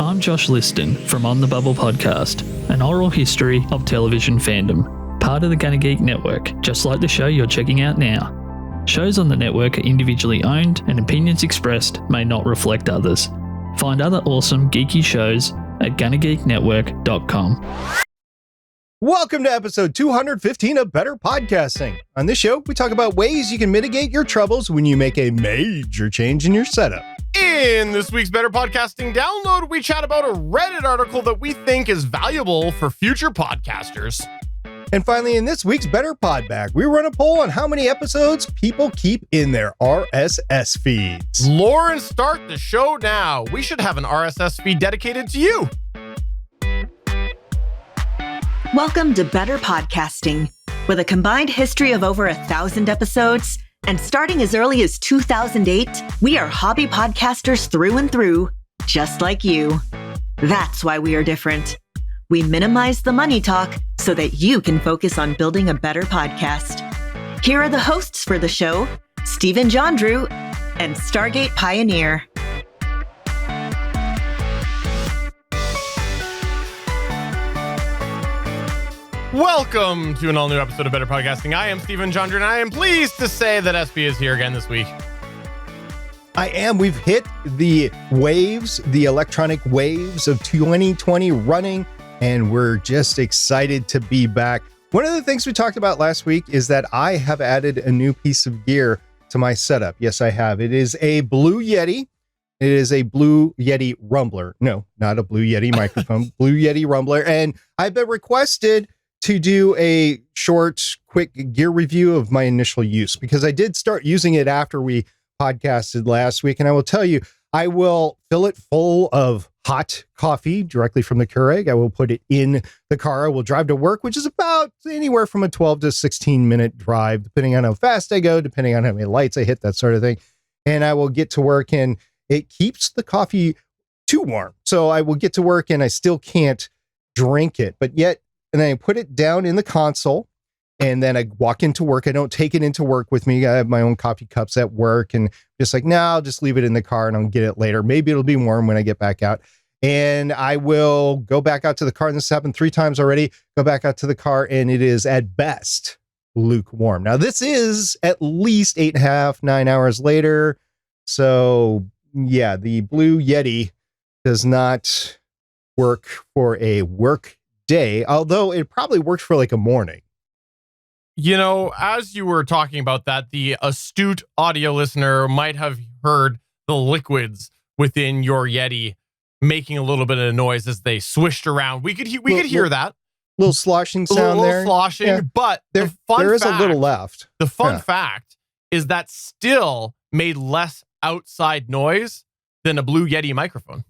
I'm Josh Liston from On the Bubble podcast, an oral history of television fandom, part of the GonnaGeek network, just like the show you're checking out now. Shows on the network are individually owned and opinions expressed may not reflect others. Find other awesome geeky shows at GonnaGeekNetwork.com. Welcome to episode 215 of Better Podcasting. On this show, we talk about ways you can mitigate your troubles when you make a major change in your setup. In this week's Better Podcasting download, we chat about a Reddit article that we think is valuable for future podcasters. And finally, in this week's Better Pod Bag, we run a poll on how many episodes people keep in their RSS feeds. Lauren, start the show now. We should have an RSS feed dedicated to you. Welcome to Better Podcasting. With a combined history of over 1,000 episodes, and starting as early as 2008, we are hobby podcasters through and through, just like you. That's why we are different. We minimize the money talk so that you can focus on building a better podcast. Here are the hosts for the show, Stephen Jondrew and Stargate Pioneer. Welcome to an all-new episode of Better Podcasting. I am Stephen Jondrew, and I am pleased to say that SB is here again this week. I am. We've hit the waves, the electronic waves of 2020 running, and we're just excited to be back. One of the things we talked about last week is that I have added a new piece of gear to my setup. Yes, I have. It is a Blue Yeti. It is a Blue Yeti Rumbler. No, not a Blue Yeti microphone. Blue Yeti Rumbler. And I've been requested to do a short, quick gear review of my initial use, because I did start using it after we podcasted last week. And I will tell you, I will fill it full of hot coffee directly from the Keurig. I will put it in the car. I will drive to work, which is about anywhere from a 12 to 16 minute drive, depending on how fast I go, depending on how many lights I hit, that sort of thing. And I will get to work, and it keeps the coffee too warm. So I will get to work and I still can't drink it, but yet, and then I put it down in the console, and then I walk into work. I don't take it into work with me. I have my own coffee cups at work, and just like, no, I'll just leave it in the car and I'll get it later. Maybe it'll be warm when I get back out. And I will go back out to the car. And this happened 3 times already. Go back out to the car, and it is at best lukewarm. Now, this is at least 8.5, 9 hours later. So yeah, the Blue Yeti does not work for a work day, although it probably works for like a morning. You know, as you were talking about that, the astute audio listener might have heard the liquids within your Yeti making a little bit of noise as they swished around. We could hear that little sloshing sound, little sloshing, yeah. But there is a little left. The fun fact is that still made less outside noise than a Blue Yeti microphone.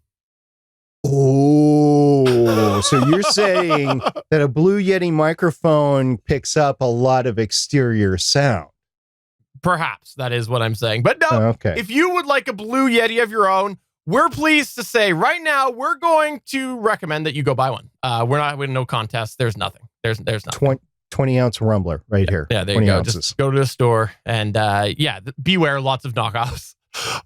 Oh, so you're saying that a Blue Yeti microphone picks up a lot of exterior sound? Perhaps that is what I'm saying. But no, okay. If you would like a Blue Yeti of your own, we're pleased to say right now we're going to recommend that you go buy one. We're not with no contest. There's nothing. There's nothing. 20 ounce Rumbler right here. Yeah, there you go. Ounces. Just go to the store and beware lots of knockoffs.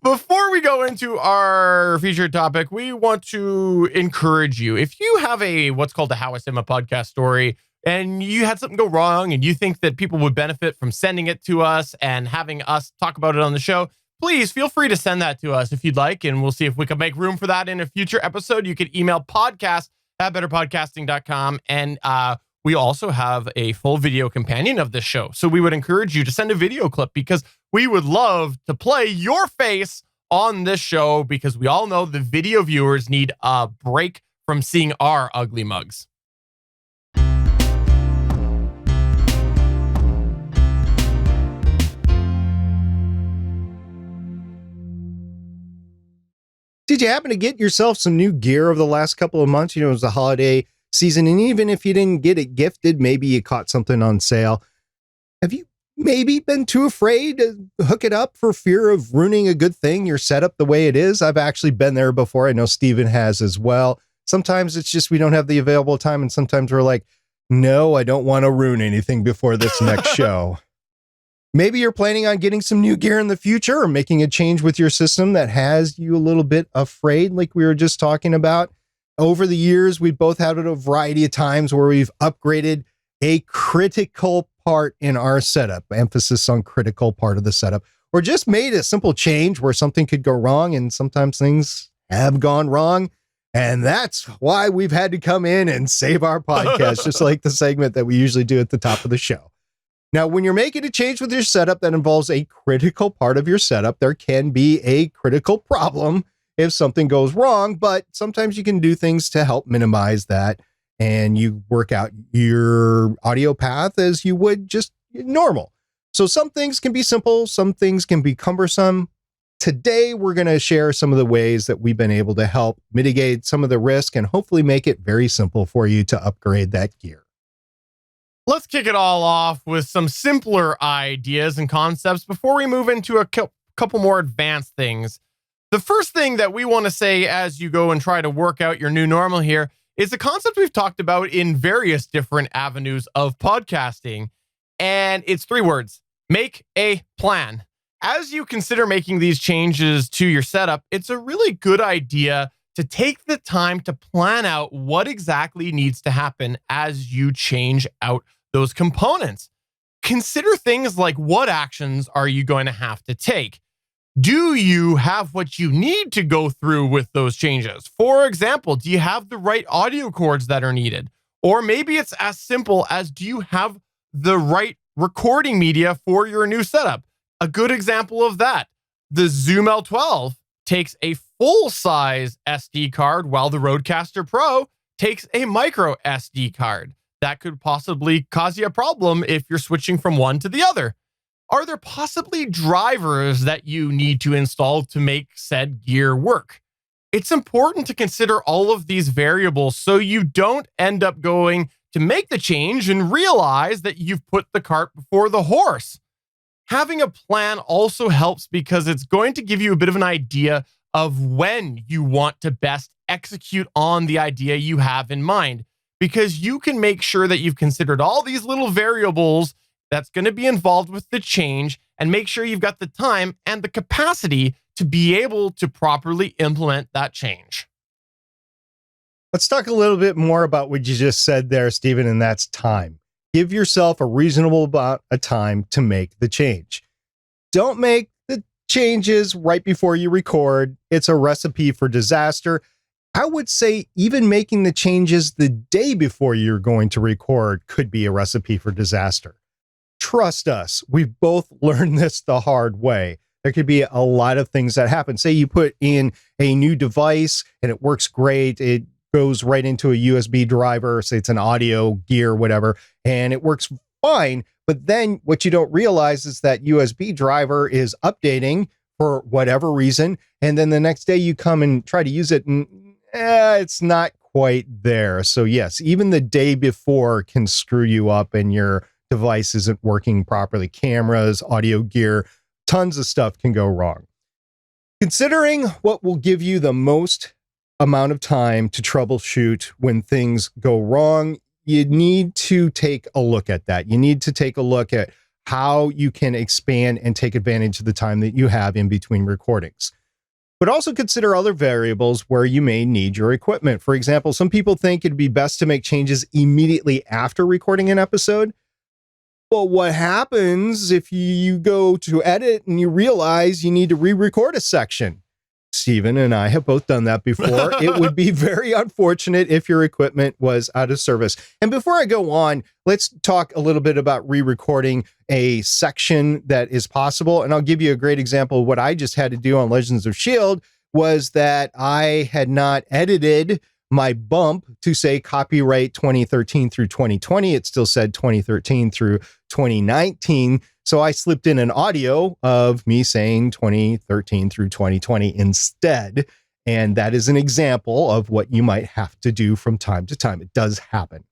Before we go into our featured topic, we want to encourage you. If you have what's called a How I Say My Podcast story, and you had something go wrong and you think that people would benefit from sending it to us and having us talk about it on the show, please feel free to send that to us if you'd like, and we'll see if we can make room for that in a future episode. You can email podcast@betterpodcasting.com, and we also have a full video companion of this show. So we would encourage you to send a video clip, because we would love to play your face on this show, because we all know the video viewers need a break from seeing our ugly mugs. Did you happen to get yourself some new gear over the last couple of months? You know, it was the holiday season, and even if you didn't get it gifted, maybe you caught something on sale. Have you maybe been too afraid to hook it up for fear of ruining a good thing, your setup the way it is? I've actually been there before. I know Steven has as well. Sometimes it's just we don't have the available time, and sometimes we're like, no, I don't want to ruin anything before this next show. Maybe you're planning on getting some new gear in the future, or making a change with your system that has you a little bit afraid, like we were just talking about. over the years, we've both had a variety of times where we've upgraded a critical part in our setup, emphasis on critical part of the setup, or just made a simple change where something could go wrong, and sometimes things have gone wrong. And that's why we've had to come in and save our podcast, just like the segment that we usually do at the top of the show. Now, when you're making a change with your setup that involves a critical part of your setup, there can be a critical problem if something goes wrong, but sometimes you can do things to help minimize that, and you work out your audio path as you would just normal. So some things can be simple, some things can be cumbersome. Today, we're going to share some of the ways that we've been able to help mitigate some of the risk and hopefully make it very simple for you to upgrade that gear. Let's kick it all off with some simpler ideas and concepts before we move into a couple more advanced things. The first thing that we want to say as you go and try to work out your new normal here is a concept we've talked about in various different avenues of podcasting, and it's 3 words: make a plan. As you consider making these changes to your setup, it's a really good idea to take the time to plan out what exactly needs to happen as you change out those components. Consider things like, what actions are you going to have to take? Do you have what you need to go through with those changes? For example, do you have the right audio cords that are needed? Or maybe it's as simple as, do you have the right recording media for your new setup? A good example of that, the Zoom L12 takes a full-size SD card, while the Rodecaster Pro takes a micro SD card. That could possibly cause you a problem if you're switching from one to the other. Are there possibly drivers that you need to install to make said gear work? It's important to consider all of these variables so you don't end up going to make the change and realize that you've put the cart before the horse. Having a plan also helps because it's going to give you a bit of an idea of when you want to best execute on the idea you have in mind, because you can make sure that you've considered all these little variables that's going to be involved with the change, and make sure you've got the time and the capacity to be able to properly implement that change. Let's talk a little bit more about what you just said there, Stephen, and that's time. Give yourself a reasonable amount of time to make the change. Don't make the changes right before you record. It's a recipe for disaster. I would say even making the changes the day before you're going to record could be a recipe for disaster. Trust us, we've both learned this the hard way. There could be a lot of things that happen. Say you put in a new device and it works great. It goes right into a USB driver, say it's an audio gear, whatever, and it works fine. But then what you don't realize is that USB driver is updating for whatever reason. And then the next day you come and try to use it and it's not quite there. So yes, even the day before can screw you up and your device isn't working properly. Cameras, audio gear, tons of stuff can go wrong. Considering what will give you the most amount of time to troubleshoot when things go wrong, you need to take a look at that. You need to take a look at how you can expand and take advantage of the time that you have in between recordings. But also consider other variables where you may need your equipment. For example, some people think it'd be best to make changes immediately after recording an episode. Well, what happens if you go to edit and you realize you need to re-record a section? Stephen and I have both done that before. It would be very unfortunate if your equipment was out of service. And before I go on, let's talk a little bit about re-recording a section that is possible. And I'll give you a great example of what I just had to do on Legends of S.H.I.E.L.D. was that I had not edited my bump to say copyright 2013 through 2020. It still said 2013 through 2019. So I slipped in an audio of me saying 2013 through 2020 instead. And that is an example of what you might have to do from time to time. It does happen.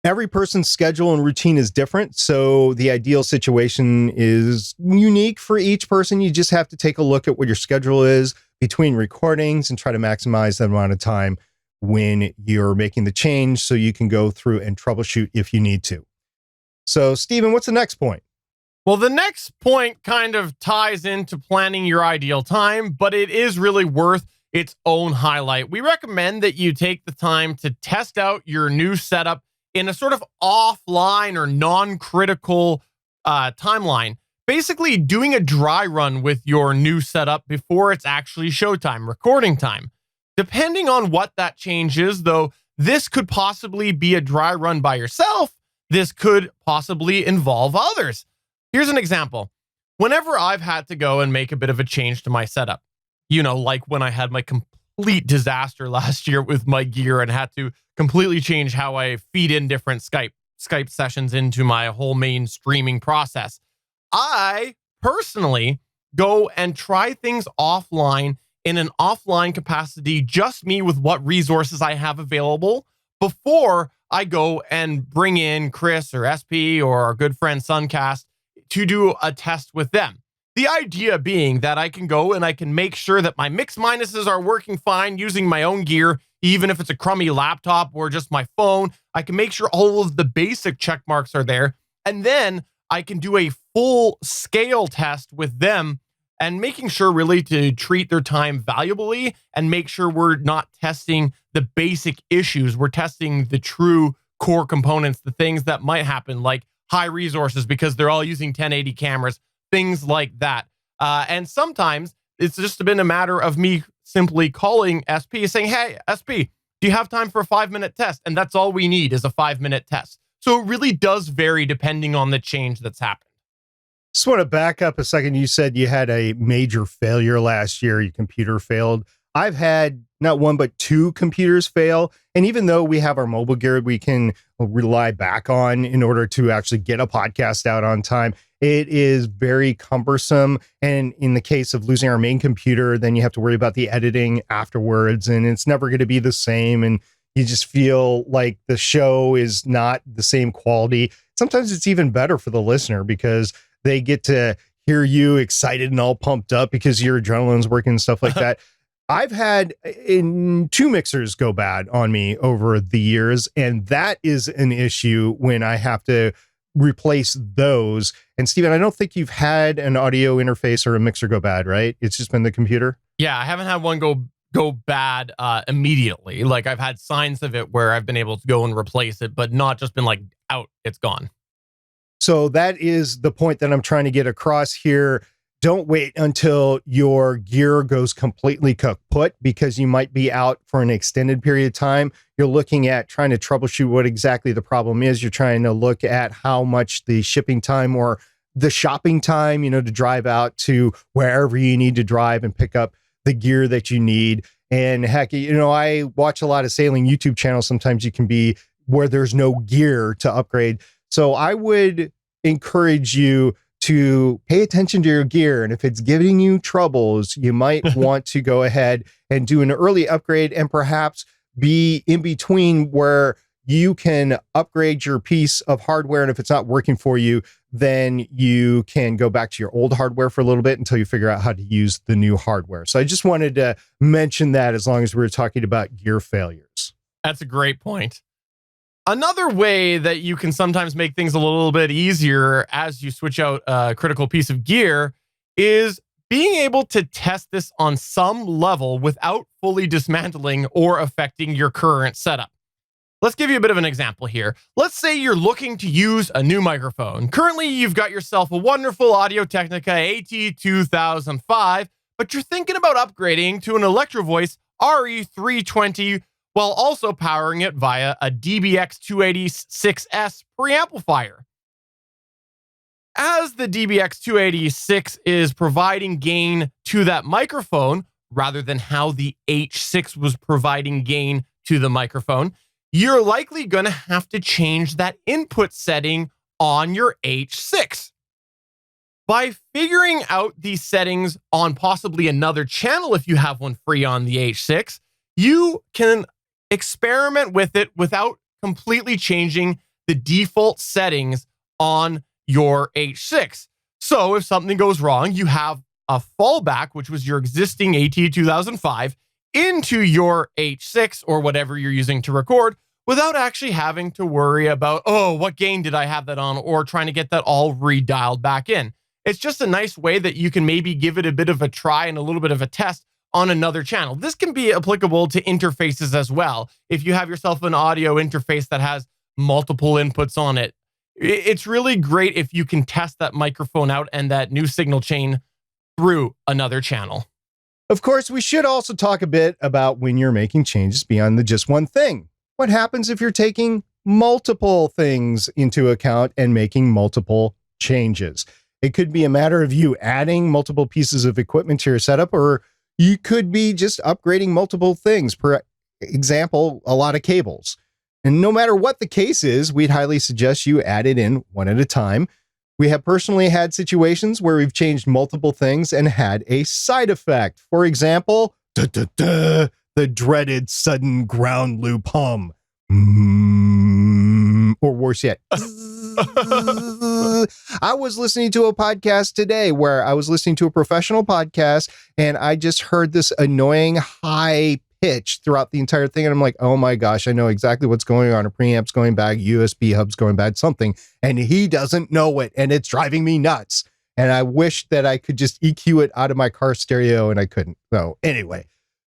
Every person's schedule and routine is different, so the ideal situation is unique for each person. You just have to take a look at what your schedule is between recordings and try to maximize that amount of time when you're making the change so you can go through and troubleshoot if you need to. So, Stephen, what's the next point? Well, the next point kind of ties into planning your ideal time, but it is really worth its own highlight. We recommend that you take the time to test out your new setup in a sort of offline or non-critical timeline. Basically doing a dry run with your new setup before it's actually showtime, recording time. Depending on what that change is, though, this could possibly be a dry run by yourself. This could possibly involve others. Here's an example. Whenever I've had to go and make a bit of a change to my setup, like when I had my complete disaster last year with my gear and had to completely change how I feed in different Skype sessions into my whole main streaming process, I personally go and try things offline in an offline capacity, just me with what resources I have available before I go and bring in Chris or SP or our good friend Suncast to do a test with them. The idea being that I can go and I can make sure that my mix minuses are working fine using my own gear, even if it's a crummy laptop or just my phone. I can make sure all of the basic check marks are there. And then I can do a full scale test with them and making sure really to treat their time valuably and make sure we're not testing the basic issues. We're testing the true core components, the things that might happen, like high resources because they're all using 1080 cameras, things like that. And sometimes it's just been a matter of me simply calling SP saying, hey, SP, do you have time for a 5-minute test? And that's all we need is a 5-minute test. So it really does vary depending on the change that's happened. Just want to back up a second. You said you had a major failure last year. Your computer failed. I've had not one, but 2 computers fail. And even though we have our mobile gear we can rely back on in order to actually get a podcast out on time, it is very cumbersome. And in the case of losing our main computer, then you have to worry about the editing afterwards. And it's never going to be the same. And you just feel like the show is not the same quality. Sometimes it's even better for the listener because they get to hear you excited and all pumped up because your adrenaline's working and stuff like that. I've had 2 mixers go bad on me over the years, and that is an issue when I have to replace those. And Steven, I don't think you've had an audio interface or a mixer go bad, right? It's just been the computer? Yeah, I haven't had one go bad immediately. Like I've had signs of it where I've been able to go and replace it, but not just been like out, it's gone. So that is the point that I'm trying to get across here. Don't wait until your gear goes completely kaput because you might be out for an extended period of time. You're looking at trying to troubleshoot what exactly the problem is. You're trying to look at how much the shipping time or the shopping time, to drive out to wherever you need to drive and pick up the gear that you need. And heck, I watch a lot of sailing YouTube channels. Sometimes you can be where there's no gear to upgrade. So I would encourage you to pay attention to your gear. And if it's giving you troubles, you might want to go ahead and do an early upgrade and perhaps be in between where you can upgrade your piece of hardware. And if it's not working for you, then you can go back to your old hardware for a little bit until you figure out how to use the new hardware. So I just wanted to mention that as long as we were talking about gear failures. That's a great point. Another way that you can sometimes make things a little bit easier as you switch out a critical piece of gear is being able to test this on some level without fully dismantling or affecting your current setup. Let's give you a bit of an example here. Let's say you're looking to use a new microphone. Currently, you've got yourself a wonderful Audio-Technica AT2005, but you're thinking about upgrading to an Electro Voice RE320 while also powering it via a DBX286S preamplifier. As the DBX286 is providing gain to that microphone, rather than how the H6 was providing gain to the microphone, you're likely going to have to change that input setting on your H6. By figuring out these settings on possibly another channel, if you have one free on the H6, you can experiment with it without completely changing the default settings on your H6. So if something goes wrong, you have a fallback, which was your existing AT2005, into your H6 or whatever you're using to record without actually having to worry about, oh, what gain did I have that on, or trying to get that all redialed back in. It's just a nice way that you can maybe give it a bit of a try and a little bit of a test on another channel. This can be applicable to interfaces as well. If you have yourself an audio interface that has multiple inputs on it, it's really great if you can test that microphone out and that new signal chain through another channel. Of course, we should also talk a bit about when you're making changes beyond the just one thing. What happens if you're taking multiple things into account and making multiple changes? It could be a matter of you adding multiple pieces of equipment to your setup, or you could be just upgrading multiple things. For example, a lot of cables. And no matter what the case is, we'd highly suggest you add it in one at a time. We have personally had situations where we've changed multiple things and had a side effect. For example, the dreaded sudden ground loop hum. Or worse yet. I was listening to a podcast today where I was listening to a professional podcast and I just heard this annoying high pitch throughout the entire thing. And I'm like, oh my gosh, I know exactly what's going on. A preamp's going bad, USB hub's going bad, something. And he doesn't know it. And it's driving me nuts. And I wish that I could just EQ it out of my car stereo and I couldn't. So anyway,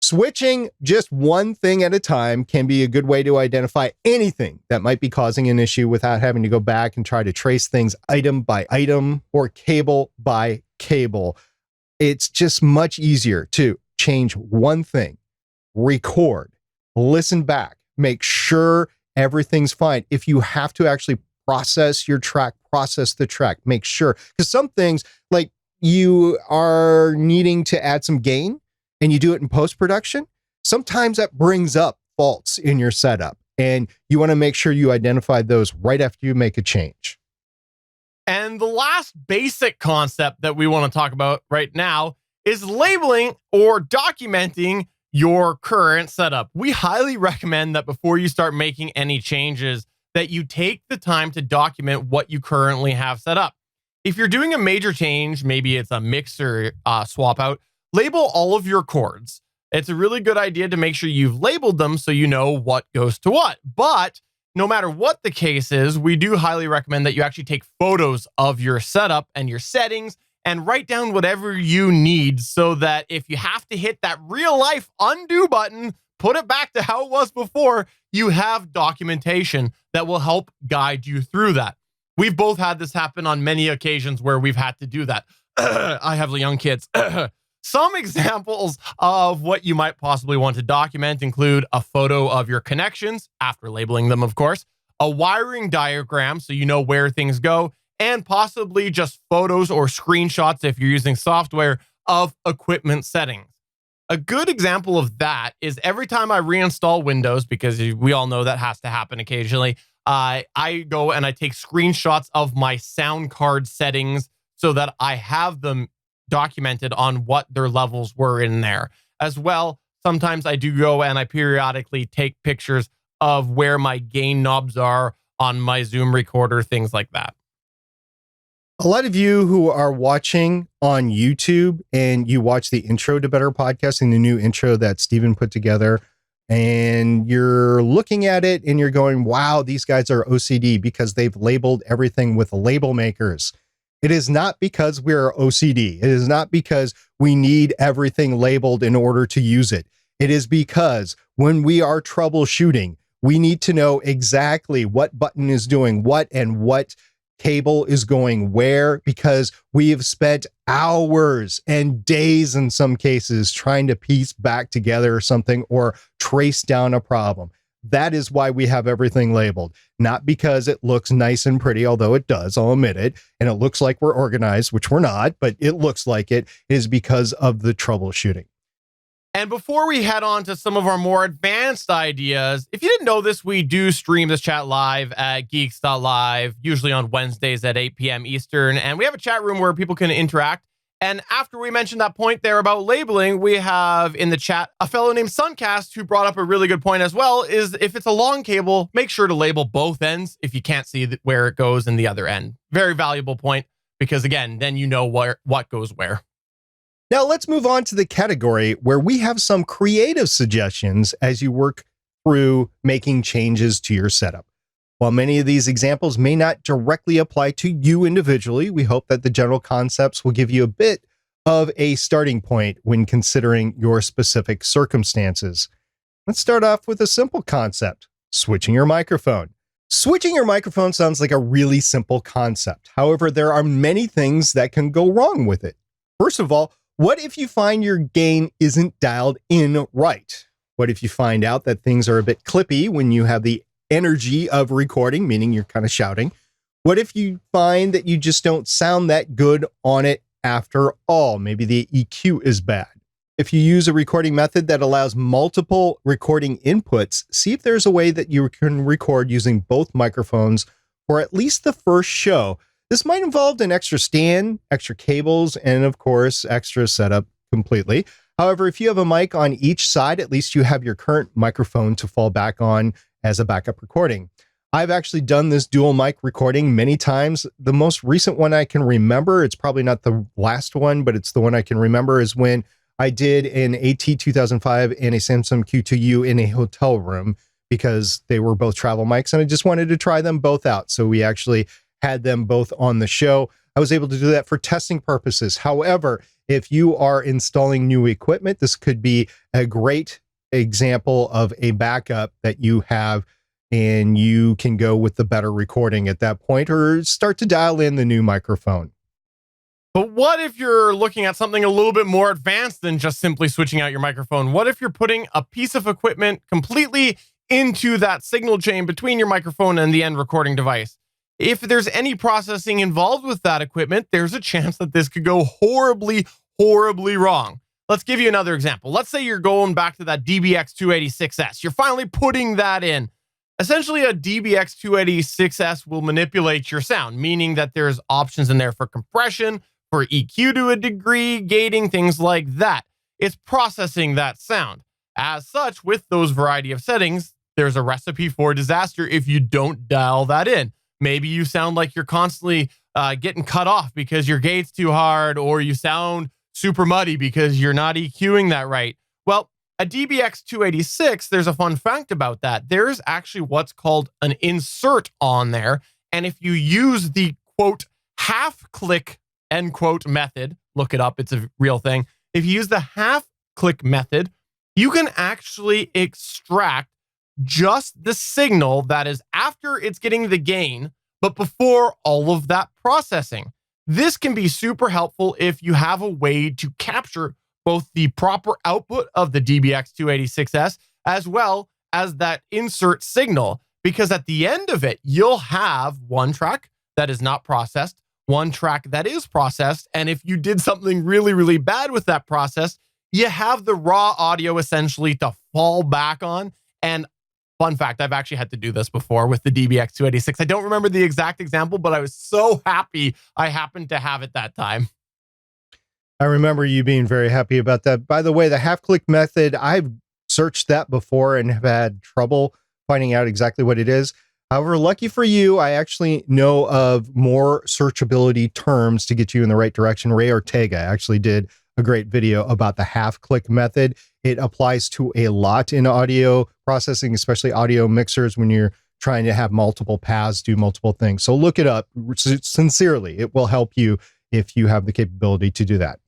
switching just one thing at a time can be a good way to identify anything that might be causing an issue without having to go back and try to trace things item by item or cable by cable. It's just much easier to change one thing, record, listen back, make sure everything's fine. If you have to actually process your track, process the track, make sure. Because some things, like you are needing to add some gain and you do it in post-production, sometimes that brings up faults in your setup. And you want to make sure you identify those right after you make a change. And the last basic concept that we want to talk about right now is labeling or documenting your current setup. We highly recommend that before you start making any changes, that you take the time to document what you currently have set up. If you're doing a major change, maybe it's a mixer swap out, label all of your cords. It's a really good idea to make sure you've labeled them so you know what goes to what. But no matter what the case is, we do highly recommend that you actually take photos of your setup and your settings and write down whatever you need so that if you have to hit that real life undo button, put it back to how it was before, you have documentation that will help guide you through that. We've both had this happen on many occasions where we've had to do that. I have young kids. Some examples of what you might possibly want to document include a photo of your connections, after labeling them, of course, a wiring diagram so you know where things go, and possibly just photos or screenshots if you're using software of equipment settings. A good example of that is every time I reinstall Windows, because we all know that has to happen occasionally, I go and I take screenshots of my sound card settings so that I have them documented on what their levels were in there. As well, sometimes I do go and I periodically take pictures of where my gain knobs are on my Zoom recorder, things like that. A lot of you who are watching on YouTube and you watch the intro to Better Podcasting, the new intro that Steven put together, and you're looking at it and you're going, wow, these guys are OCD because they've labeled everything with label makers. It is not because we're OCD. It is not because we need everything labeled in order to use it. It is because when we are troubleshooting, we need to know exactly what button is doing what and what cable is going where, because we have spent hours and days in some cases trying to piece back together something or trace down a problem. That is why we have everything labeled, not because it looks nice and pretty, although it does, I'll admit it, and it looks like we're organized, which we're not, but it looks like it is because of the troubleshooting. And before we head on to some of our more advanced ideas, if you didn't know this, we do stream this chat live at Geeks.Live, usually on Wednesdays at 8 p.m. Eastern. And we have a chat room where people can interact. And after we mentioned that point there about labeling, we have in the chat a fellow named Suncast who brought up a really good point as well, is if it's a long cable, make sure to label both ends if you can't see where it goes in the other end. Very valuable point, because again, then you know what goes where. Now let's move on to the category where we have some creative suggestions as you work through making changes to your setup. While many of these examples may not directly apply to you individually, we hope that the general concepts will give you a bit of a starting point when considering your specific circumstances. Let's start off with a simple concept: switching your microphone. Switching your microphone sounds like a really simple concept. However, there are many things that can go wrong with it. First of all, what if you find your gain isn't dialed in right? What if you find out that things are a bit clippy when you have the energy of recording, meaning you're kind of shouting? What if you find that you just don't sound that good on it after all? Maybe the EQ is bad. If you use a recording method that allows multiple recording inputs, see if there's a way that you can record using both microphones for at least the first show. This might involve an extra stand, extra cables, and of course, extra setup completely. However, if you have a mic on each side, at least you have your current microphone to fall back on as a backup recording. I've actually done this dual mic recording many times. The most recent one I can remember, it's probably not the last one, but it's the one I can remember, is when I did an AT-2005 and a Samsung Q2U in a hotel room, because they were both travel mics and I just wanted to try them both out. So we actually had them both on the show. I was able to do that for testing purposes. However, if you are installing new equipment, this could be a great example of a backup that you have, and you can go with the better recording at that point or start to dial in the new microphone. But what if you're looking at something a little bit more advanced than just simply switching out your microphone? What if you're putting a piece of equipment completely into that signal chain between your microphone and the end recording device? If there's any processing involved with that equipment, there's a chance that this could go horribly, horribly wrong. Let's give you another example. Let's say you're going back to that DBX286S. You're finally putting that in. Essentially, a DBX286S will manipulate your sound, meaning that there's options in there for compression, for EQ to a degree, gating, things like that. It's processing that sound. As such, with those variety of settings, there's a recipe for disaster if you don't dial that in. Maybe you sound like you're constantly getting cut off because your gate's too hard, or you sound super muddy because you're not EQing that right. Well, a DBX286, there's a fun fact about that. There's actually what's called an insert on there. And if you use the, quote, half click, end quote, method, look it up, it's a real thing. If you use the half click method, you can actually extract just the signal that is after it's getting the gain, but before all of that processing. This can be super helpful if you have a way to capture both the proper output of the DBX286S as well as that insert signal, because at the end of it, you'll have one track that is not processed, one track that is processed, and if you did something really, really bad with that process, you have the raw audio essentially to fall back on. And fun fact, I've actually had to do this before with the DBX286. I don't remember the exact example, but I was so happy I happened to have it that time. I remember you being very happy about that. By the way, the half click method, I've searched that before and have had trouble finding out exactly what it is. However, lucky for you, I actually know of more searchability terms to get you in the right direction. Ray Ortega actually did a great video about the half click method. It applies to a lot in audio processing, especially audio mixers, when you're trying to have multiple paths do multiple things. So look it up sincerely. It will help you if you have the capability to do that.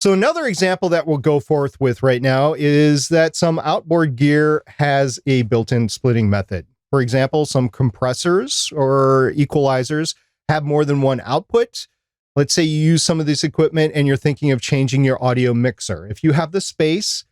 So another example that we'll go forth with right now is that some outboard gear has a built-in splitting method. For example, some compressors or equalizers have more than one output. Let's say you use some of this equipment and you're thinking of changing your audio mixer. If you have the space,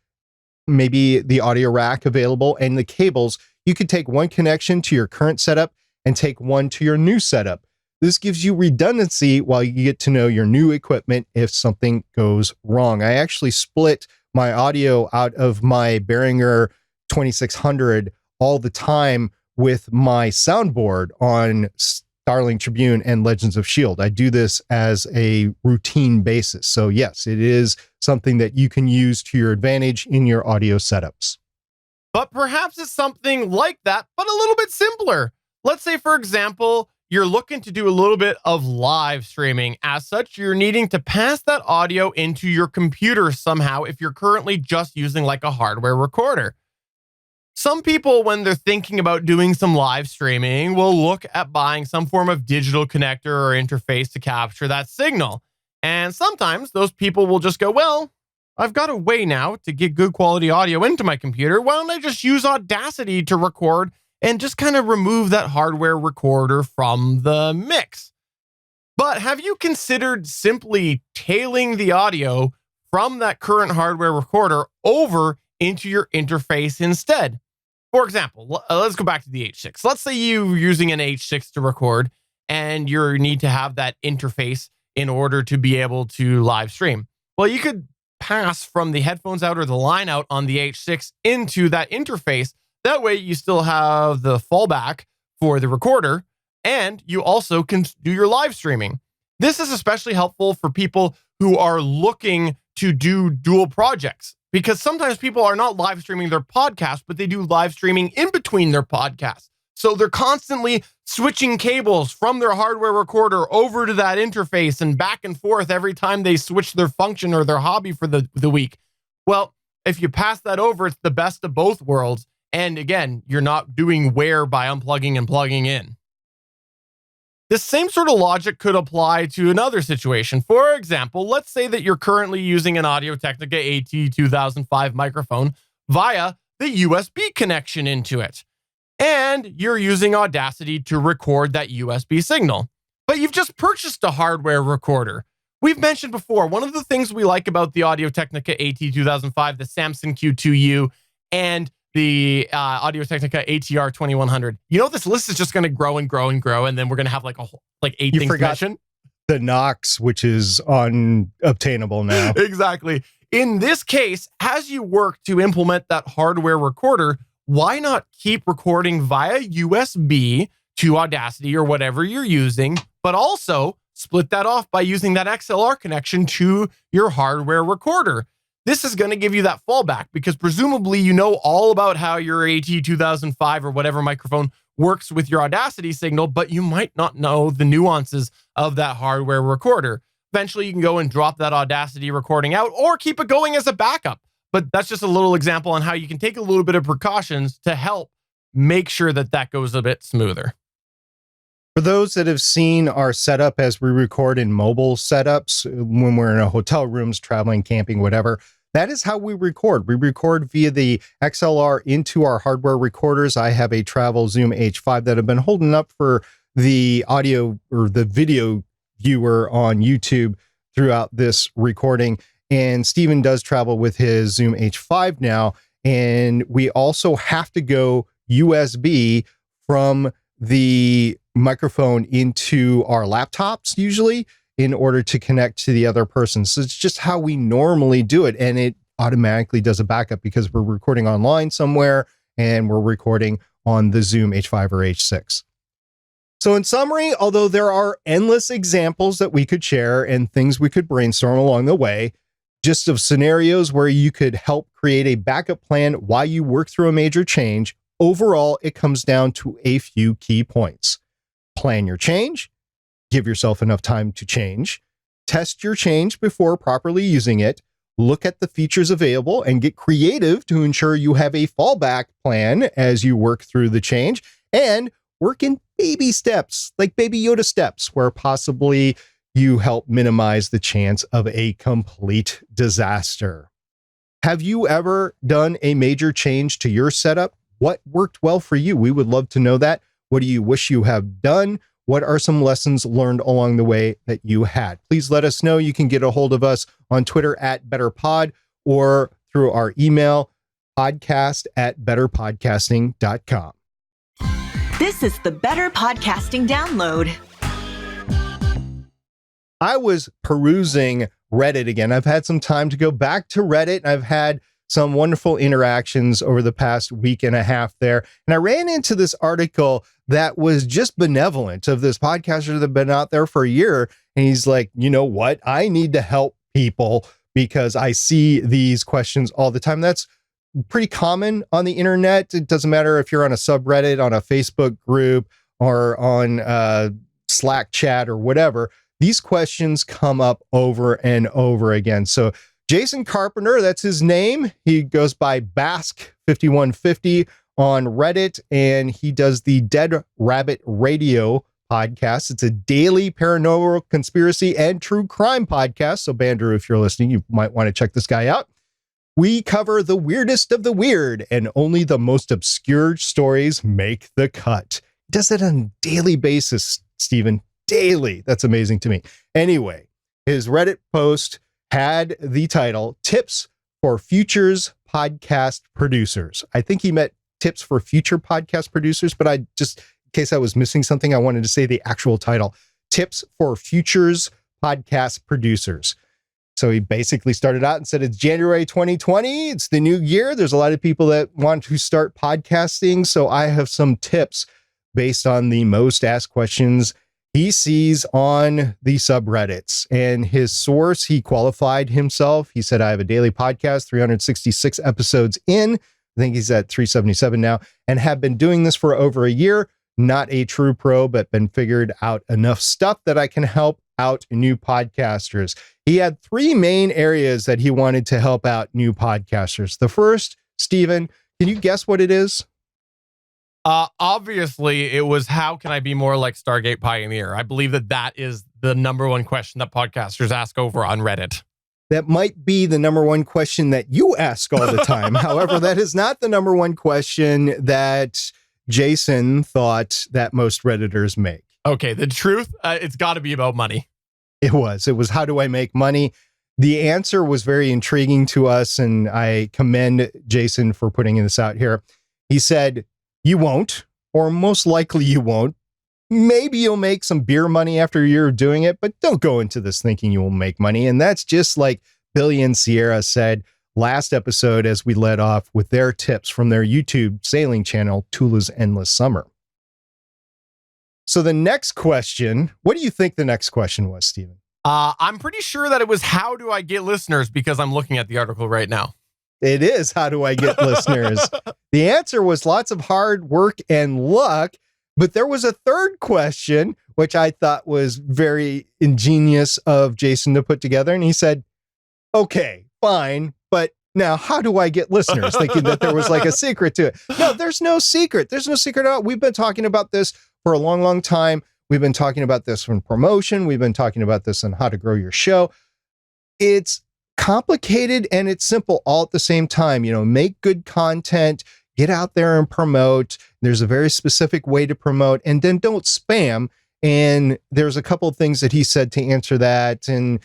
maybe the audio rack available and the cables, you could take one connection to your current setup and take one to your new setup. This gives you redundancy while you get to know your new equipment if something goes wrong. I actually split my audio out of my Behringer 2600 all the time with my soundboard on Starling Tribune and Legends of S.H.I.E.L.D. I do this as a routine basis. So yes, it is something that you can use to your advantage in your audio setups. But perhaps it's something like that, but a little bit simpler. Let's say, for example, you're looking to do a little bit of live streaming. As such, you're needing to pass that audio into your computer somehow if you're currently just using like a hardware recorder. Some people, when they're thinking about doing some live streaming, will look at buying some form of digital connector or interface to capture that signal. And sometimes those people will just go, well, I've got a way now to get good quality audio into my computer. Why don't I just use Audacity to record and just kind of remove that hardware recorder from the mix? But have you considered simply tailing the audio from that current hardware recorder over into your interface instead? For example, let's go back to the H6. Let's say you're using an H6 to record and you need to have that interface in order to be able to live stream. Well, you could pass from the headphones out or the line out on the H6 into that interface. That way you still have the fallback for the recorder and you also can do your live streaming. This is especially helpful for people who are looking to do dual projects, because sometimes people are not live streaming their podcast, but they do live streaming in between their podcasts. So they're constantly switching cables from their hardware recorder over to that interface and back and forth every time they switch their function or their hobby for the week. Well, if you pass that over, it's the best of both worlds. And again, you're not doing wear by unplugging and plugging in. This same sort of logic could apply to another situation. For example, let's say that you're currently using an Audio-Technica AT2005 microphone via the USB connection into it. And you're using Audacity to record that USB signal. But you've just purchased a hardware recorder. We've mentioned before, one of the things we like about the Audio-Technica AT2005, the Samson Q2U, and the Audio-Technica ATR 2100. This list is just going to grow and grow and grow, and then we're going to have like 8 things to mention. The Knox, which is unobtainable now. Exactly. In this case, as you work to implement that hardware recorder, why not keep recording via USB to Audacity or whatever you're using, but also split that off by using that XLR connection to your hardware recorder? This is going to give you that fallback because presumably you know all about how your AT2005 or whatever microphone works with your Audacity signal, but you might not know the nuances of that hardware recorder. Eventually, you can go and drop that Audacity recording out or keep it going as a backup. But that's just a little example on how you can take a little bit of precautions to help make sure that that goes a bit smoother. For those that have seen our setup as we record in mobile setups, when we're in a hotel rooms, traveling, camping, whatever, that is how we record. We record via the XLR into our hardware recorders. I have a travel Zoom H5 that I've been holding up for the audio or the video viewer on YouTube throughout this recording. And Steven does travel with his Zoom H5 now. And we also have to go USB from the microphone into our laptops usually in order to connect to the other person. So it's just how we normally do it. And it automatically does a backup because we're recording online somewhere and we're recording on the Zoom H5 or H6. So in summary, although there are endless examples that we could share and things we could brainstorm along the way, just of scenarios where you could help create a backup plan while you work through a major change, overall, it comes down to a few key points. Plan your change, give yourself enough time to change, test your change before properly using it, look at the features available and get creative to ensure you have a fallback plan as you work through the change, and work in baby steps, like Baby Yoda steps, where possibly you help minimize the chance of a complete disaster. Have you ever done a major change to your setup? What worked well for you? We would love to know that. What do you wish you have done? What are some lessons learned along the way that you had? Please let us know. You can get a hold of us on Twitter @BetterPod or through our email podcast@betterpodcasting.com. This is the Better Podcasting Download. I was perusing Reddit again. I've had some time to go back to Reddit. I've had some wonderful interactions over the past week and a half there. And I ran into this article that was just benevolent of this podcaster that had been out there for a year. And he's like, you know what? I need to help people because I see these questions all the time. That's pretty common on the internet. It doesn't matter if you're on a subreddit, on a Facebook group, or on Slack chat or whatever. These questions come up over and over again. So Jason Carpenter, that's his name. He goes by Basque5150 on Reddit, and he does the Dead Rabbit Radio Podcast. It's a daily paranormal conspiracy and true crime podcast. So, Jondrew, if you're listening, you might want to check this guy out. We cover the weirdest of the weird, and only the most obscure stories make the cut. He does it on a daily basis, Stephen. Daily. That's amazing to me. Anyway, his Reddit post had the title, Tips for Futures Podcast Producers. I think he meant tips for future podcast producers, but I just, in case I was missing something, I wanted to say the actual title, Tips for Futures Podcast Producers. So he basically started out and said, it's January 2020. It's the new year. There's a lot of people that want to start podcasting. So I have some tips based on the most asked questions he sees on the subreddits. And his source, he qualified himself. He said, I have a daily podcast, 366 episodes in. I think he's at 377 now, and have been doing this for over a year. Not a true pro, but been figured out enough stuff that I can help out new podcasters. He had three main areas that he wanted to help out new podcasters. The first, Stephen, can you guess what it is? Obviously, it was how can I be more like Stargate Pioneer? I believe that is the number one question that podcasters ask over on Reddit. That might be the number one question that you ask all the time. However, that is not the number one question that Jason thought that most Redditors make. Okay, the truth, it's got to be about money. It was how do I make money? The answer was very intriguing to us, and I commend Jason for putting this out here. He said, you won't, or most likely you won't. Maybe you'll make some beer money after a year of doing it, but don't go into this thinking you will make money. And that's just like Billy and Sierra said last episode as we led off with their tips from their YouTube sailing channel, Tula's Endless Summer. So the next question, what do you think the next question was, Stephen? I'm pretty sure that it was how do I get listeners, because I'm looking at the article right now. It is how do I get listeners? The answer was lots of hard work and luck. But there was a third question, which I thought was very ingenious of Jason to put together. And he said, okay, fine. But now how do I get listeners? Thinking that there was like a secret to it. No, there's no secret. There's no secret at all. We've been talking about this for a long, long time. We've been talking about this from promotion. We've been talking about this on how to grow your show. It's complicated and it's simple all at the same time. You know, make good content, get out there and promote. There's a very specific way to promote, and then don't spam. And there's a couple of things that he said to answer that, and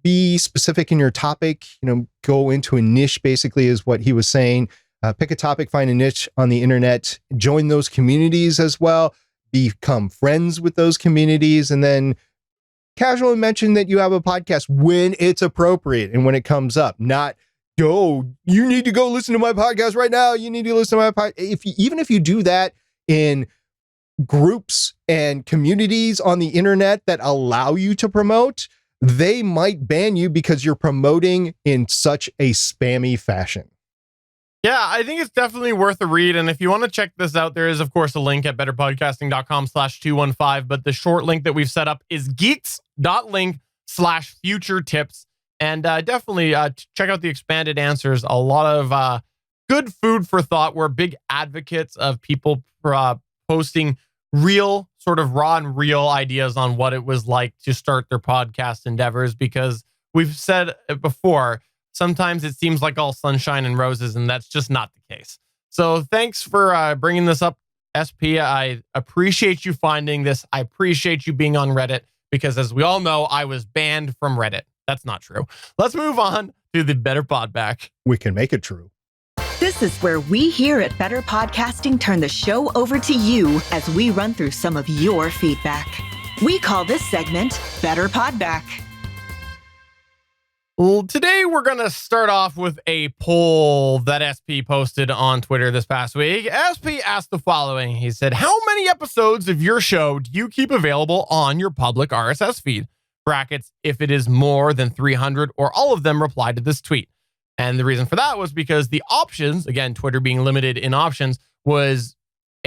be specific in your topic, you know, go into a niche basically is what he was saying. Pick a topic, find a niche on the internet, join those communities as well, become friends with those communities, and then casually mention that you have a podcast when it's appropriate and when it comes up, not, yo, you need to go listen to my podcast right now. You need to listen to my podcast. Even if you do that in groups and communities on the internet that allow you to promote, they might ban you because you're promoting in such a spammy fashion. Yeah, I think it's definitely worth a read. And if you want to check this out, there is, of course, a link at betterpodcasting.com/215. But the short link that we've set up is geeks.link/future tips. And definitely check out the expanded answers. A lot of good food for thought. We're big advocates of people posting real, sort of raw and real ideas on what it was like to start their podcast endeavors, because we've said it before, sometimes it seems like all sunshine and roses, and that's just not the case. So thanks for bringing this up, SP. I appreciate you finding this. I appreciate you being on Reddit, because as we all know, I was banned from Reddit. That's not true. Let's move on to the Better Pod Back. We can make it true. This is where we here at Better Podcasting turn the show over to you as we run through some of your feedback. We call this segment Better Pod Back. Well, today we're going to start off with a poll that SP posted on Twitter this past week. SP asked the following. He said, how many episodes of your show do you keep available on your public RSS feed? Brackets, if it is more than 300 or all of them, reply to this tweet. And the reason for that was because the options, again, Twitter being limited in options, was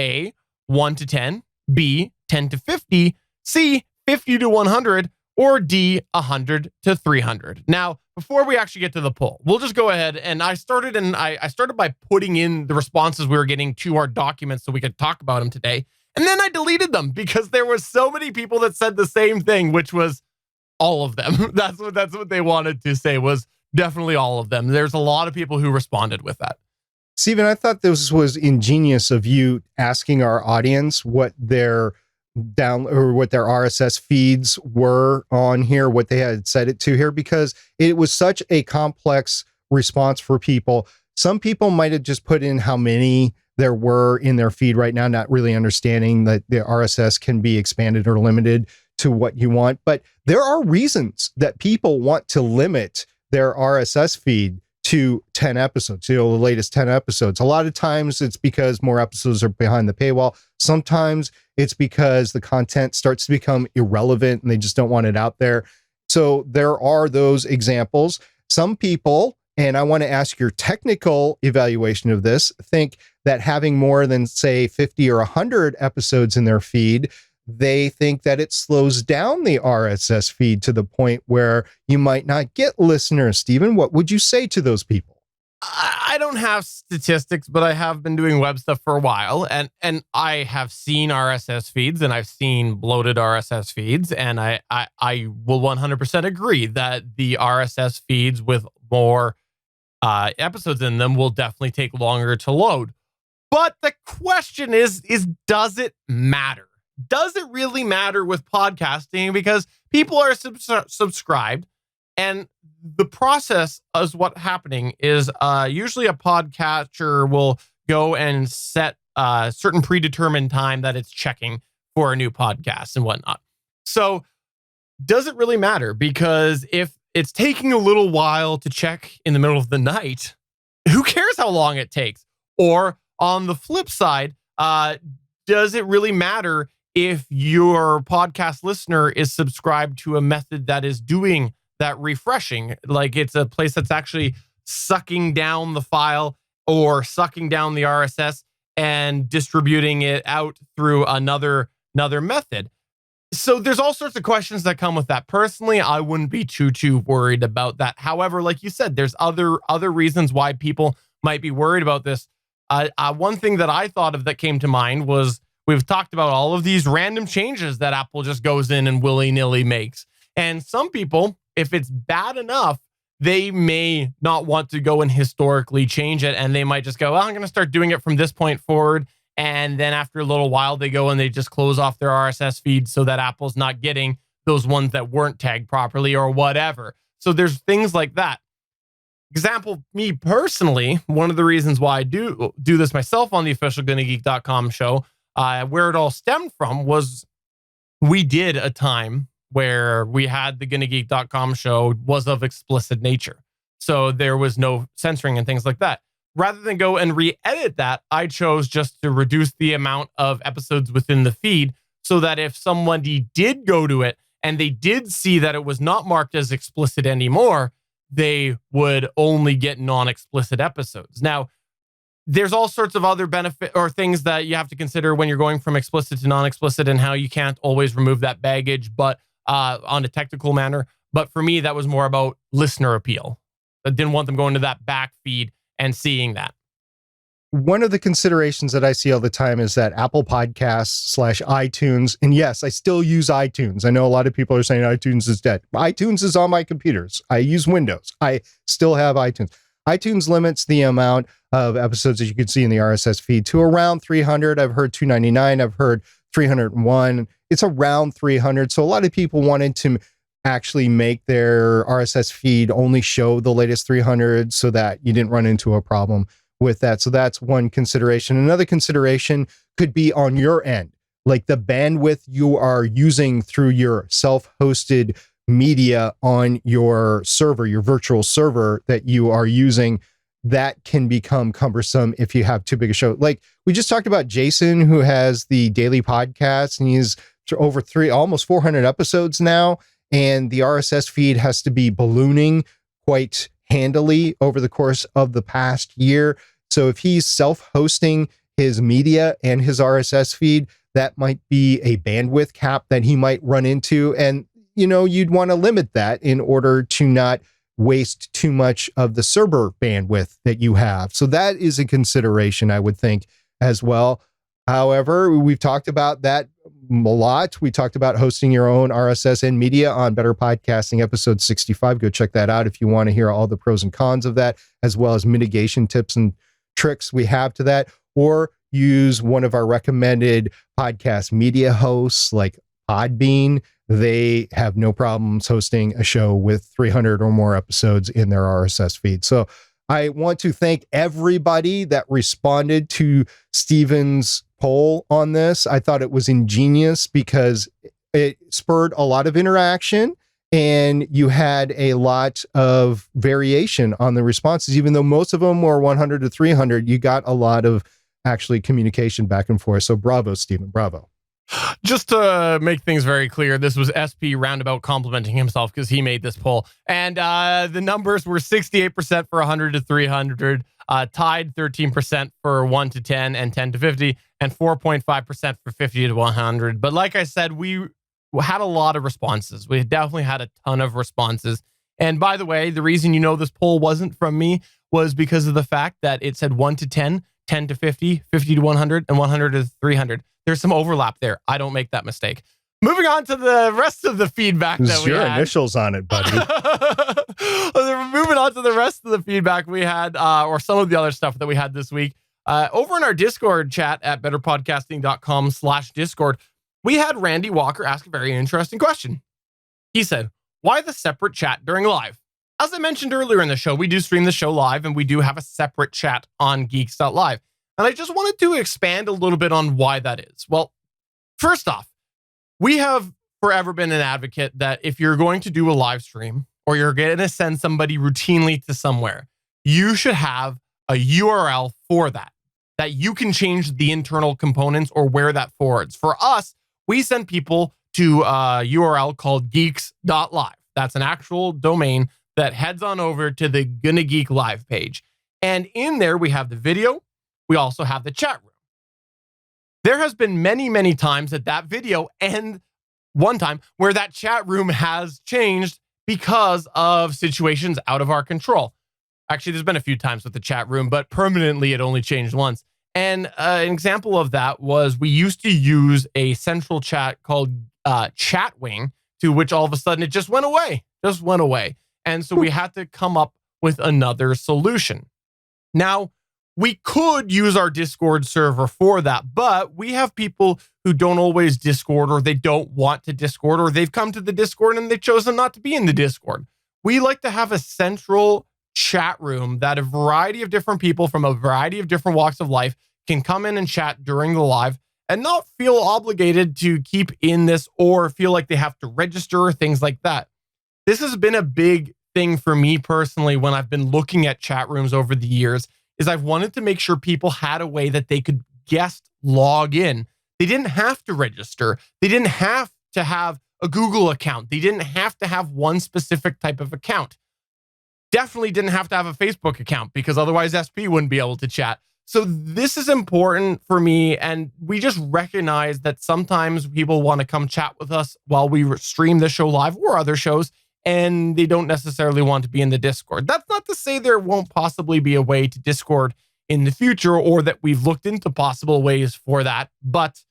A, 1 to 10, B, 10 to 50, C, 50 to 100, or D, 100 to 300. Now, before we actually get to the poll, we'll just go ahead, and I started by putting in the responses we were getting to our documents so we could talk about them today. And then I deleted them because there were so many people that said the same thing, which was all of them. That's what they wanted to say, was definitely all of them. There's a lot of people who responded with that. Steven, I thought this was ingenious of you asking our audience what their what their RSS feeds were on here, what they had set it to here, because it was such a complex response for people. Some people might have just put in how many there were in their feed right now, not really understanding that the RSS can be expanded or limited to what you want. But there are reasons that people want to limit their RSS feed to 10 episodes, the latest 10 episodes. A lot of times it's because more episodes are behind the paywall. Sometimes it's because the content starts to become irrelevant and they just don't want it out there. So there are those examples. Some people, and I want to ask your technical evaluation of this, think that having more than, say, 50 or 100 episodes in their feed, they think that it slows down the RSS feed to the point where you might not get listeners. Steven, what would you say to those people? I don't have statistics, but I have been doing web stuff for a while, and I have seen RSS feeds, and I've seen bloated RSS feeds, and I will 100% agree that the RSS feeds with more episodes in them will definitely take longer to load. But the question is does it matter? Does it really matter with podcasting? Because people are subscribed, and the process is what happening is usually a podcatcher will go and set a certain predetermined time that it's checking for a new podcast and whatnot. So does it really matter? Because if it's taking a little while to check in the middle of the night, who cares how long it takes? Or on the flip side, does it really matter if your podcast listener is subscribed to a method that is doing that refreshing? Like it's a place that's actually sucking down the file or sucking down the RSS and distributing it out through another method. So there's all sorts of questions that come with that. Personally, I wouldn't be too worried about that. However, like you said, there's other reasons why people might be worried about this. One thing that I thought of that came to mind was, we've talked about all of these random changes that Apple just goes in and willy-nilly makes. And some people, if it's bad enough, they may not want to go and historically change it. And they might just go, well, I'm going to start doing it from this point forward. And then after a little while, they go and they just close off their RSS feed so that Apple's not getting those ones that weren't tagged properly or whatever. So there's things like that. Example, me personally, one of the reasons why I do this myself on the official GonnaGeek.com show, where it all stemmed from was we did a time where we had the GonnaGeek.com show was of explicit nature. So there was no censoring and things like that. Rather than go and re-edit that, I chose just to reduce the amount of episodes within the feed so that if somebody did go to it and they did see that it was not marked as explicit anymore, they would only get non-explicit episodes. Now, there's all sorts of other benefit or things that you have to consider when you're going from explicit to non-explicit and how you can't always remove that baggage, but on a technical manner. But for me, that was more about listener appeal. I didn't want them going to that back feed and seeing that. One of the considerations that I see all the time is that Apple Podcasts / iTunes, and yes, I still use iTunes. I know a lot of people are saying iTunes is dead. iTunes is on my computers. I use Windows. I still have iTunes. iTunes limits the amount of episodes that you can see in the RSS feed to around 300. I've heard 299. I've heard 301. It's around 300. So a lot of people wanted to actually make their RSS feed only show the latest 300 so that you didn't run into a problem with that. So that's one consideration. Another consideration could be on your end, like the bandwidth you are using through your self-hosted media on your server, your virtual server that you are using. That can become cumbersome if you have too big a show. Like we just talked about Jason, who has the daily podcast, and he's over almost 400 episodes now. And the RSS feed has to be ballooning quite handily over the course of the past year. So if he's self-hosting his media and his RSS feed, that might be a bandwidth cap that he might run into. And, you know, you'd want to limit that in order to not waste too much of the server bandwidth that you have. So that is a consideration, I would think, as well. However, we've talked about that a lot. We talked about hosting your own RSS and media on Better Podcasting episode 65. Go check that out if you want to hear all the pros and cons of that, as well as mitigation tips and tricks we have to that, or use one of our recommended podcast media hosts like Podbean. They have no problems hosting a show with 300 or more episodes in their RSS feed. So I want to thank everybody that responded to Steven's poll on this. I thought it was ingenious because it spurred a lot of interaction and you had a lot of variation on the responses. Even though most of them were 100 to 300, you got a lot of actually communication back and forth. So bravo, Steven, bravo. Just to make things very clear, this was SP roundabout complimenting himself because he made this poll. And the numbers were 68% for 100 to 300, tied 13% for 1 to 10 and 10 to 50, and 4.5% for 50 to 100. But like I said, we had a lot of responses. We definitely had a ton of responses. And by the way, the reason you know this poll wasn't from me was because of the fact that it said 1 to 10, 10 to 50, 50 to 100, and 100 to 300. There's some overlap there. I don't make that mistake. Moving on to the rest of the feedback that we had. Your initials on it, buddy. Moving on to the rest of the feedback we had, or some of the other stuff that we had this week. Over in our Discord chat at betterpodcasting.com/Discord, we had Randy Walker ask a very interesting question. He said, why the separate chat during live? As I mentioned earlier in the show, we do stream the show live and we do have a separate chat on Geeks.Live. And I just wanted to expand a little bit on why that is. Well, first off, we have forever been an advocate that if you're going to do a live stream or you're going to send somebody routinely to somewhere, you should have a URL for that you can change the internal components or where that forwards. For us, we send people to a URL called Geeks.Live. That's an actual domain that heads on over to the GonnaGeek live page. And in there, we have the video. We also have the chat room. There has been many, many times that video and one time where that chat room has changed because of situations out of our control. Actually, there's been a few times with the chat room, but permanently it only changed once. And an example of that was we used to use a central chat called Chatwing, to which all of a sudden it just went away. And so we had to come up with another solution. Now, we could use our Discord server for that, but we have people who don't always Discord, or they don't want to Discord, or they've come to the Discord and they've chosen not to be in the Discord. We like to have a central chat room that a variety of different people from a variety of different walks of life can come in and chat during the live and not feel obligated to keep in this or feel like they have to register or things like that. This has been a big thing for me personally when I've been looking at chat rooms over the years, is I've wanted to make sure people had a way that they could guest log in. They didn't have to register. They didn't have to have a Google account. They didn't have to have one specific type of account. Definitely didn't have to have a Facebook account because otherwise SP wouldn't be able to chat. So this is important for me. And we just recognize that sometimes people want to come chat with us while we stream the show live or other shows, and they don't necessarily want to be in the Discord. That's not to say there won't possibly be a way to Discord in the future or that we've looked into possible ways for that. But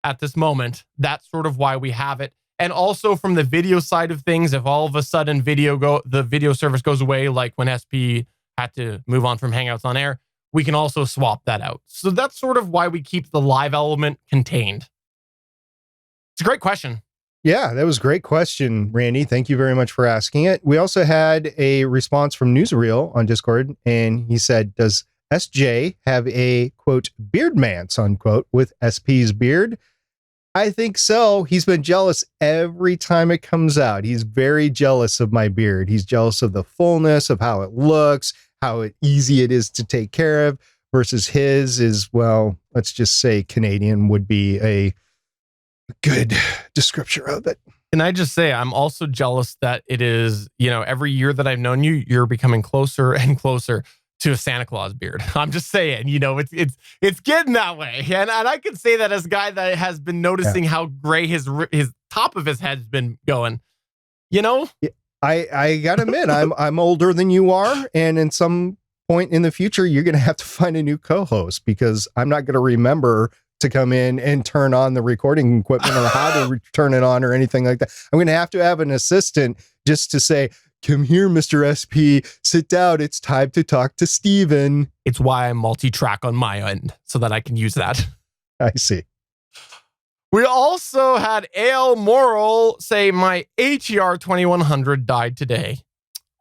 at this moment, that's sort of why we have it. And also from the video side of things, if all of a sudden the video service goes away, like when SP had to move on from Hangouts on Air, we can also swap that out. So that's sort of why we keep the live element contained. It's a great question. Yeah, that was a great question, Randy. Thank you very much for asking it. We also had a response from Newsreel on Discord, and he said, does SJ have a, quote, beardmance, unquote, with SP's beard? I think so. He's been jealous every time it comes out. He's very jealous of my beard. He's jealous of the fullness, of how it looks, how easy it is to take care of, versus his is, well, let's just say Canadian would be a good description of it. Can I just say, I'm also jealous that it is, every year that I've known you, you're becoming closer and closer to a Santa Claus beard. I'm just saying, it's getting that way. And I can say that as a guy that has been noticing how gray his top of his head's been going, I gotta admit, I'm older than you are. And in some point in the future, you're going to have to find a new co-host because I'm not going to remember to come in and turn on the recording equipment or how to turn it on or anything like that. I'm going to have an assistant just to say, come here, Mr. SP, sit down. It's time to talk to Steven. It's why I multi-track on my end so that I can use that. I see. We also had AL Moral say my ATR 2100 died today.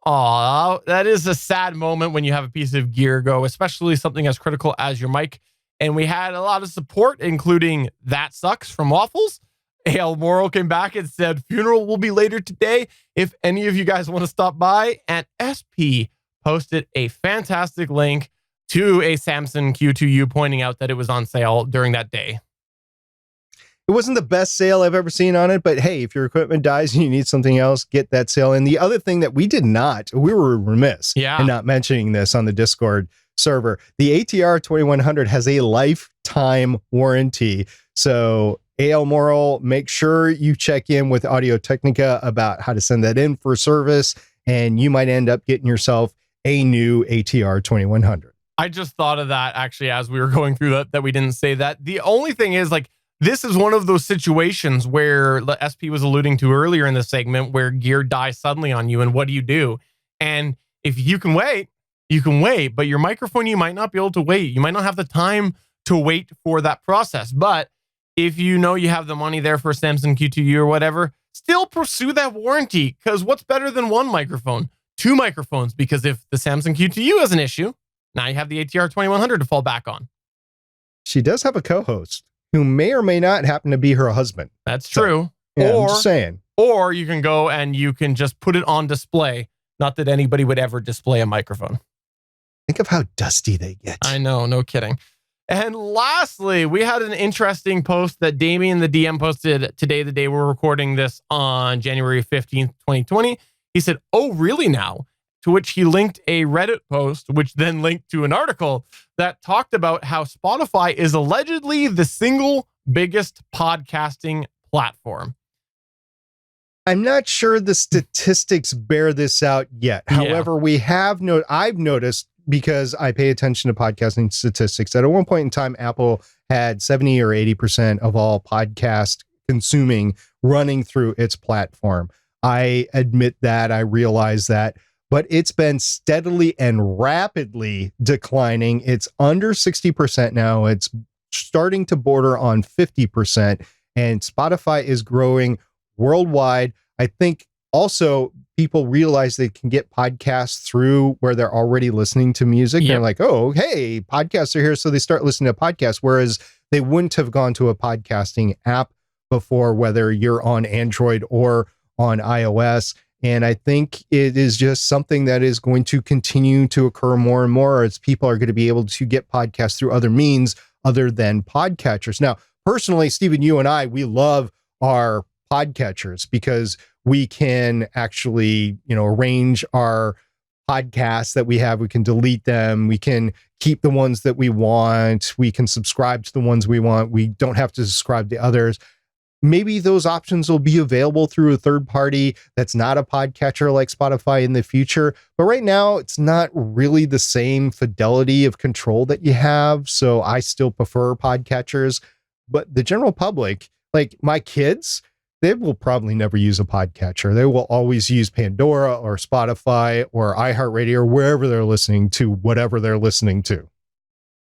Aw, that is a sad moment when you have a piece of gear go, especially something as critical as your mic. And we had a lot of support, including That Sucks from Waffles. AL Moral came back and said, funeral will be later today if any of you guys want to stop by. And SP posted a fantastic link to a Samsung Q2U pointing out that it was on sale during that day. It wasn't the best sale I've ever seen on it, but hey, if your equipment dies and you need something else, get that sale. And the other thing that we were remiss in not mentioning this on the Discord server, the ATR 2100 has a lifetime warranty. So AL Moral, make sure you check in with Audio Technica about how to send that in for service, and you might end up getting yourself a new ATR 2100. I just thought of that actually as we were going through that we didn't say that. The only thing is, like, this is one of those situations where the SP was alluding to earlier in the segment where gear dies suddenly on you, and what do you do? And if you can wait, but your microphone, you might not be able to wait. You might not have the time to wait for that process. But if you know you have the money there for a Samsung Q2U or whatever, still pursue that warranty, because what's better than one microphone? Two microphones, because if the Samsung Q2U has an issue, now you have the ATR 2100 to fall back on. She does have a co-host who may or may not happen to be her husband. That's true. So, yeah, I'm just saying. Or you can go and you can just put it on display. Not that anybody would ever display a microphone. Think of how dusty they get. I know, no kidding. And lastly, we had an interesting post that Damien the DM posted today, the day we're recording this on January 15th, 2020. He said, "Oh, really now?" To which he linked a Reddit post, which then linked to an article that talked about how Spotify is allegedly the single biggest podcasting platform. I'm not sure the statistics bear this out yet. Yeah. However, I've noticed, because I pay attention to podcasting statistics, that at one point in time, Apple had 70 or 80% of all podcast consuming running through its platform. I admit that, I realize that, but it's been steadily and rapidly declining. It's under 60% now. It's starting to border on 50%, and Spotify is growing worldwide. I think also people realize they can get podcasts through where they're already listening to music. Yep. They're like, oh, hey, podcasts are here. So they start listening to podcasts, whereas they wouldn't have gone to a podcasting app before, whether you're on Android or on iOS. And I think it is just something that is going to continue to occur more and more, as people are going to be able to get podcasts through other means other than podcatchers. Now, personally, Stephen, you and I, we love our podcatchers because we can actually, arrange our podcasts that we have. We can delete them. We can keep the ones that we want. We can subscribe to the ones we want. We don't have to subscribe to others. Maybe those options will be available through a third party that's not a podcatcher like Spotify in the future. But right now, it's not really the same fidelity of control that you have. So I still prefer podcatchers. But the general public, like my kids, they will probably never use a podcatcher. They will always use Pandora or Spotify or iHeartRadio or wherever they're listening to whatever they're listening to.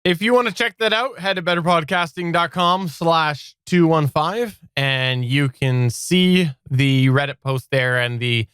If you want to check that out, head to betterpodcasting.com/215 and you can see the Reddit post there and the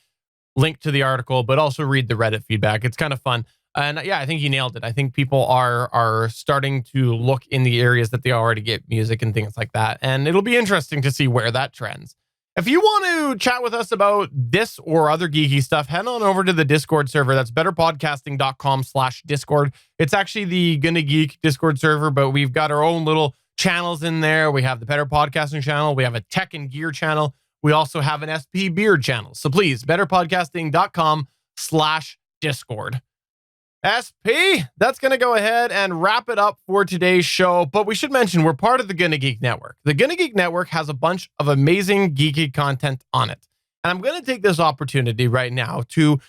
link to the article, but also read the Reddit feedback. It's kind of fun. And yeah, I think you nailed it. I think people are starting to look in the areas that they already get music and things like that. And it'll be interesting to see where that trends. If you want to chat with us about this or other geeky stuff, head on over to the Discord server. That's betterpodcasting.com/Discord. It's actually the GonnaGeek Discord server, but we've got our own little channels in there. We have the Better Podcasting channel. We have a tech and gear channel. We also have an SP beard channel. So please, betterpodcasting.com/Discord. SP, that's going to go ahead and wrap it up for today's show. But we should mention we're part of the GonnaGeek Network. The GonnaGeek Network has a bunch of amazing geeky content on it. And I'm going to take this opportunity right now to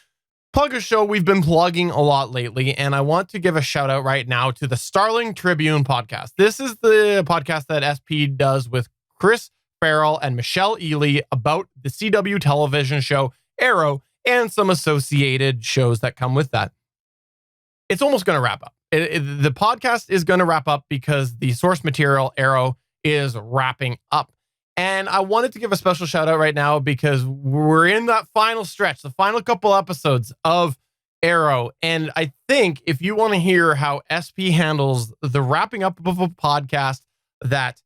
plug a show we've been plugging a lot lately, and I want to give a shout out right now to the Starling Tribune podcast. This is the podcast that SP does with Chris Farrell and Michelle Ely about the CW television show Arrow and some associated shows that come with that. It's almost going to wrap up. The podcast is going to wrap up because the source material Arrow is wrapping up. And I wanted to give a special shout out right now because we're in that final stretch, the final couple episodes of Arrow. And I think if you want to hear how SP handles the wrapping up of a podcast that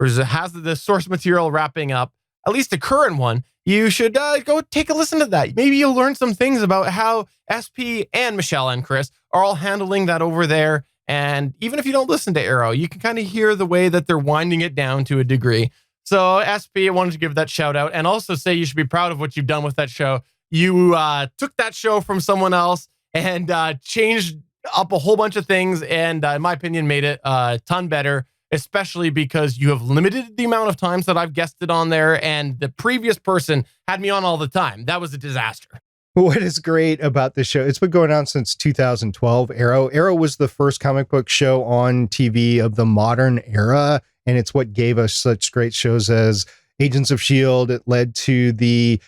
has the source material wrapping up, at least a current one, you should go take a listen to that. Maybe you'll learn some things about how SP and Michelle and Chris are all handling that over there. And even if you don't listen to Arrow, you can kind of hear the way that they're winding it down to a degree. So SP, I wanted to give that shout out and also say you should be proud of what you've done with that show. You took that show from someone else and changed up a whole bunch of things. And in my opinion, made it a ton better, especially because you have limited the amount of times that I've guested on there. And the previous person had me on all the time. That was a disaster. What is great about this show, it's been going on since 2012, Arrow. Arrow was the first comic book show on TV of the modern era, and it's what gave us such great shows as Agents of S.H.I.E.L.D. It led to the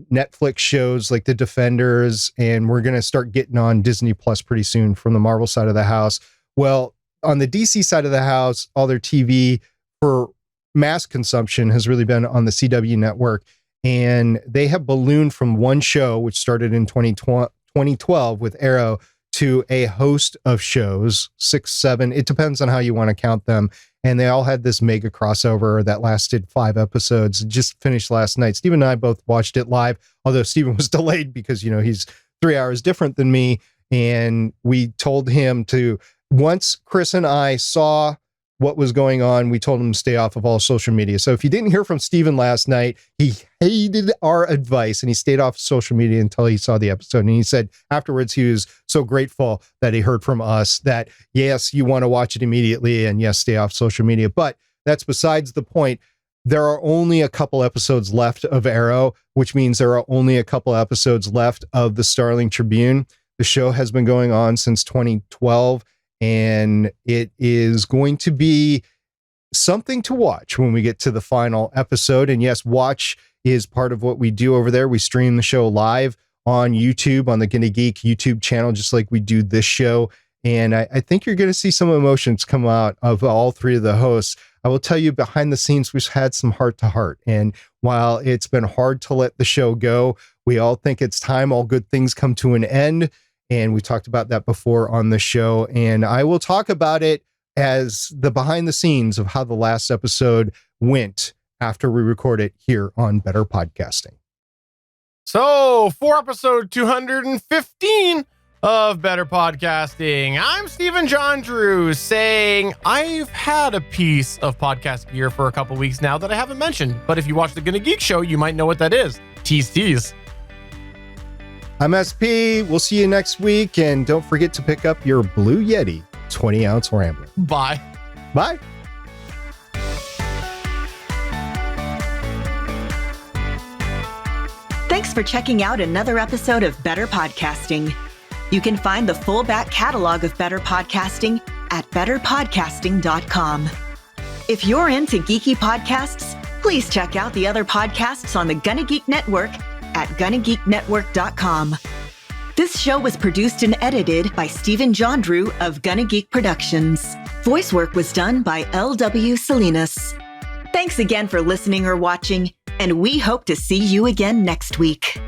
Netflix shows like The Defenders, and we're going to start getting on Disney Plus pretty soon from the Marvel side of the house. Well, on the DC side of the house, all their TV for mass consumption has really been on the CW network. And they have ballooned from one show, which started in 2012 with Arrow, to a host of shows, 6, 7. It depends on how you want to count them. And they all had this mega crossover that lasted 5 episodes. It just finished last night. Steven and I both watched it live, although Steven was delayed because, you know, he's 3 hours different than me. And we told him to, once Chris and I saw what was going on, we told him to stay off of all social media. So if you didn't hear from Steven last night, he hated our advice and he stayed off social media until he saw the episode. And he said afterwards he was so grateful that he heard from us that, yes, you want to watch it immediately, and yes, stay off social media. But that's besides the point. There are only a couple episodes left of Arrow, which means there are only a couple episodes left of the Starling Tribune. The show has been going on since 2012. And it is going to be something to watch when we get to the final episode. And yes, watch is part of what we do over there. We stream the show live on YouTube, on the GonnaGeek YouTube channel, just like we do this show. And I think you're going to see some emotions come out of all 3 of the hosts. I will tell you, behind the scenes, we've had some heart to heart. And while it's been hard to let the show go, we all think it's time. All good things come to an end. And we talked about that before on the show. And I will talk about it as the behind the scenes of how the last episode went after we record it here on Better Podcasting. So for episode 215 of Better Podcasting, I'm Stephen Jondrew saying I've had a piece of podcast gear for a couple weeks now that I haven't mentioned. But if you watch the GonnaGeek show, you might know what that is. Tease. I'm SP. We'll see you next week. And don't forget to pick up your Blue Yeti 20-ounce Rambler. Bye. Bye. Thanks for checking out another episode of Better Podcasting. You can find the full back catalog of Better Podcasting at betterpodcasting.com. If you're into geeky podcasts, please check out the other podcasts on the GonnaGeek Network at GonnaGeekNetwork.com. This show was produced and edited by Stephen Jondrew of GonnaGeek Productions. Voice work was done by L.W. Salinas. Thanks again for listening or watching, and we hope to see you again next week.